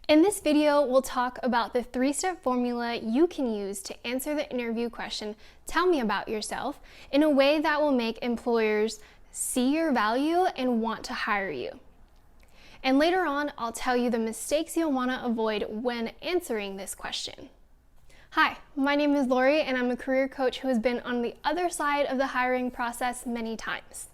In this video, we'll talk about the three-step formula you can use to answer the interview question, "Tell me about yourself," in a way that will make employers see your value and want to hire you. And later on, I'll tell you the mistakes you'll want to avoid when answering this question. Hi, my name is Laurie, and I'm a career coach who has been on the other side of the hiring process many times.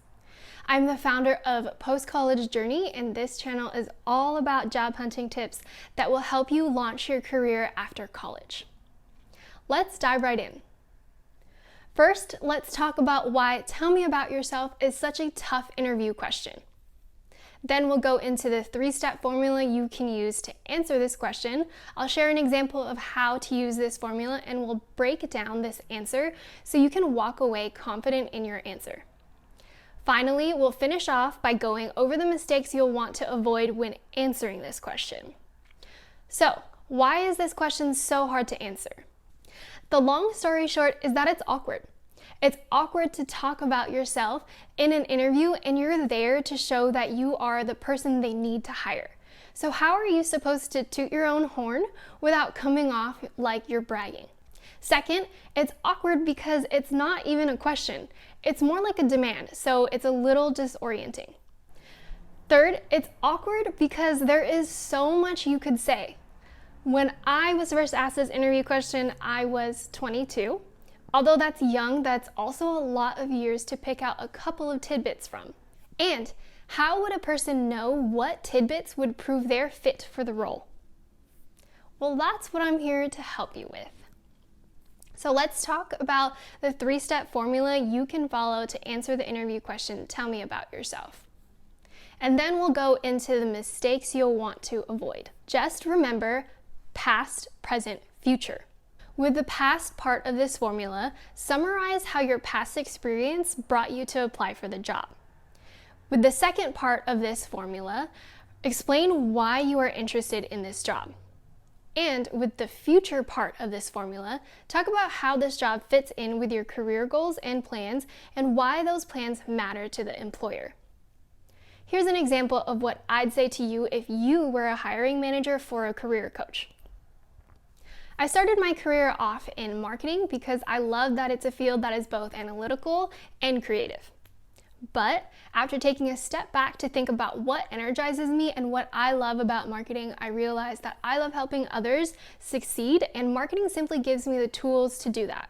I'm the founder of Post-College Journey, and this channel is all about job hunting tips that will help you launch your career after college. Let's dive right in. First, let's talk about why "tell me about yourself" is such a tough interview question. Then we'll go into the three-step formula you can use to answer this question. I'll share an example of how to use this formula, and we'll break down this answer so you can walk away confident in your answer. Finally, we'll finish off by going over the mistakes you'll want to avoid when answering this question. So, why is this question so hard to answer? The long story short is that it's awkward. It's awkward to talk about yourself in an interview, and you're there to show that you are the person they need to hire. So how are you supposed to toot your own horn without coming off like you're bragging? Second, it's awkward because it's not even a question. It's more like a demand, so it's a little disorienting. Third, it's awkward because there is so much you could say. When I was first asked this interview question, I was 22. Although that's young, that's also a lot of years to pick out a couple of tidbits from. And how would a person know what tidbits would prove their fit for the role? Well, that's what I'm here to help you with. So let's talk about the three-step formula you can follow to answer the interview question, "Tell me about yourself." And then we'll go into the mistakes you'll want to avoid. Just remember past, present, future. With the past part of this formula, summarize how your past experience brought you to apply for the job. With the second part of this formula, explain why you are interested in this job. And with the future part of this formula, talk about how this job fits in with your career goals and plans and why those plans matter to the employer. Here's an example of what I'd say to you if you were a hiring manager for a career coach. I started my career off in marketing because I love that it's a field that is both analytical and creative. But after taking a step back to think about what energizes me and what I love about marketing, I realized that I love helping others succeed, and marketing simply gives me the tools to do that.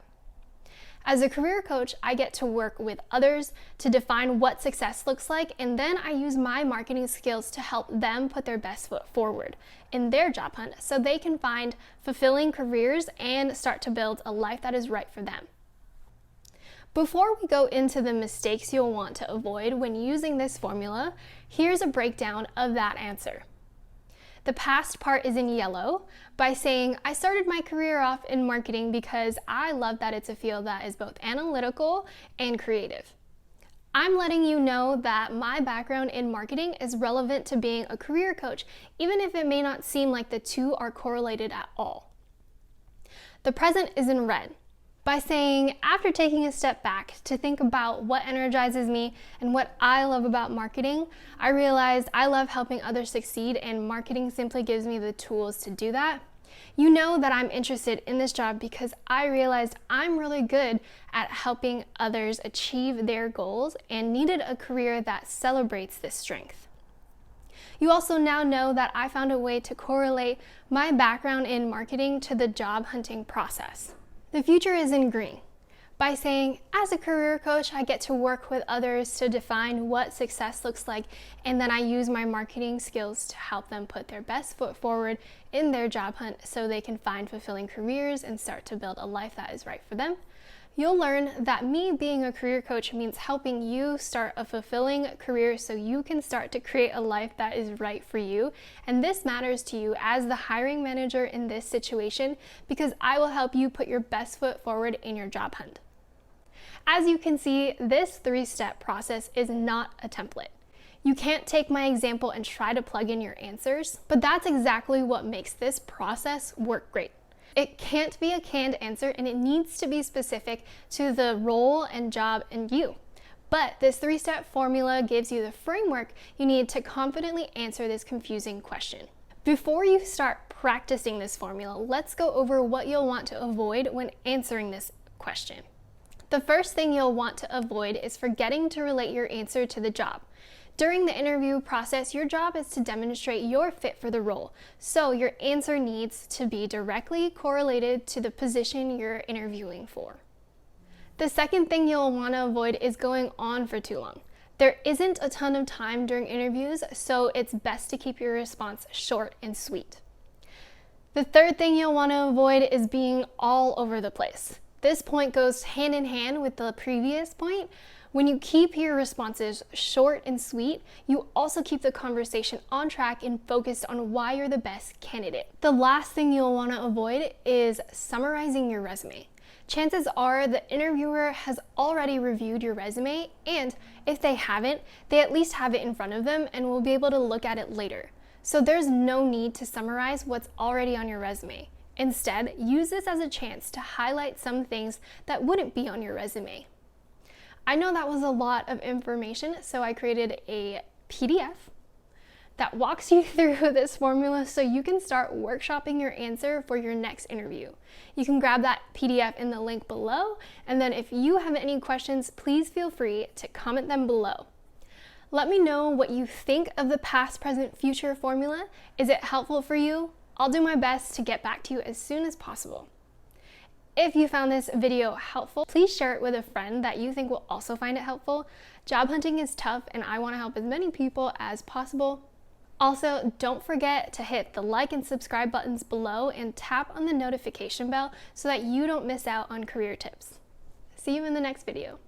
As a career coach, I get to work with others to define what success looks like, and then I use my marketing skills to help them put their best foot forward in their job hunt so they can find fulfilling careers and start to build a life that is right for them. Before we go into the mistakes you'll want to avoid when using this formula, here's a breakdown of that answer. The past part is in yellow by saying, "I started my career off in marketing because I love that it's a field that is both analytical and creative." I'm letting you know that my background in marketing is relevant to being a career coach, even if it may not seem like the two are correlated at all. The present is in red by saying, "After taking a step back to think about what energizes me and what I love about marketing, I realized I love helping others succeed, and marketing simply gives me the tools to do that." You know that I'm interested in this job because I realized I'm really good at helping others achieve their goals and needed a career that celebrates this strength. You also now know that I found a way to correlate my background in marketing to the job hunting process. The future is in green by saying, "As a career coach, I get to work with others to define what success looks like, and then I use my marketing skills to help them put their best foot forward in their job hunt so they can find fulfilling careers and start to build a life that is right for them." You'll learn that me being a career coach means helping you start a fulfilling career so you can start to create a life that is right for you. And this matters to you as the hiring manager in this situation because I will help you put your best foot forward in your job hunt. As you can see, this three-step process is not a template. You can't take my example and try to plug in your answers, but that's exactly what makes this process work great. It can't be a canned answer, and it needs to be specific to the role and job and you. But this three-step formula gives you the framework you need to confidently answer this confusing question. Before you start practicing this formula, let's go over what you'll want to avoid when answering this question. The first thing you'll want to avoid is forgetting to relate your answer to the job. During the interview process, your job is to demonstrate your fit for the role, so your answer needs to be directly correlated to the position you're interviewing for. The second thing you'll want to avoid is going on for too long. There isn't a ton of time during interviews, so it's best to keep your response short and sweet. The third thing you'll want to avoid is being all over the place. This point goes hand in hand with the previous point. When you keep your responses short and sweet, you also keep the conversation on track and focused on why you're the best candidate. The last thing you'll want to avoid is summarizing your resume. Chances are the interviewer has already reviewed your resume, and if they haven't, they at least have it in front of them and will be able to look at it later. So there's no need to summarize what's already on your resume. Instead, use this as a chance to highlight some things that wouldn't be on your resume. I know that was a lot of information, so I created a PDF that walks you through this formula so you can start workshopping your answer for your next interview. You can grab that PDF in the link below, and then if you have any questions, please feel free to comment them below. Let me know what you think of the past, present, future formula. Is it helpful for you? I'll do my best to get back to you as soon as possible. If you found this video helpful, please share it with a friend that you think will also find it helpful. Job hunting is tough, and I want to help as many people as possible. Also, don't forget to hit the like and subscribe buttons below and tap on the notification bell so that you don't miss out on career tips. See you in the next video.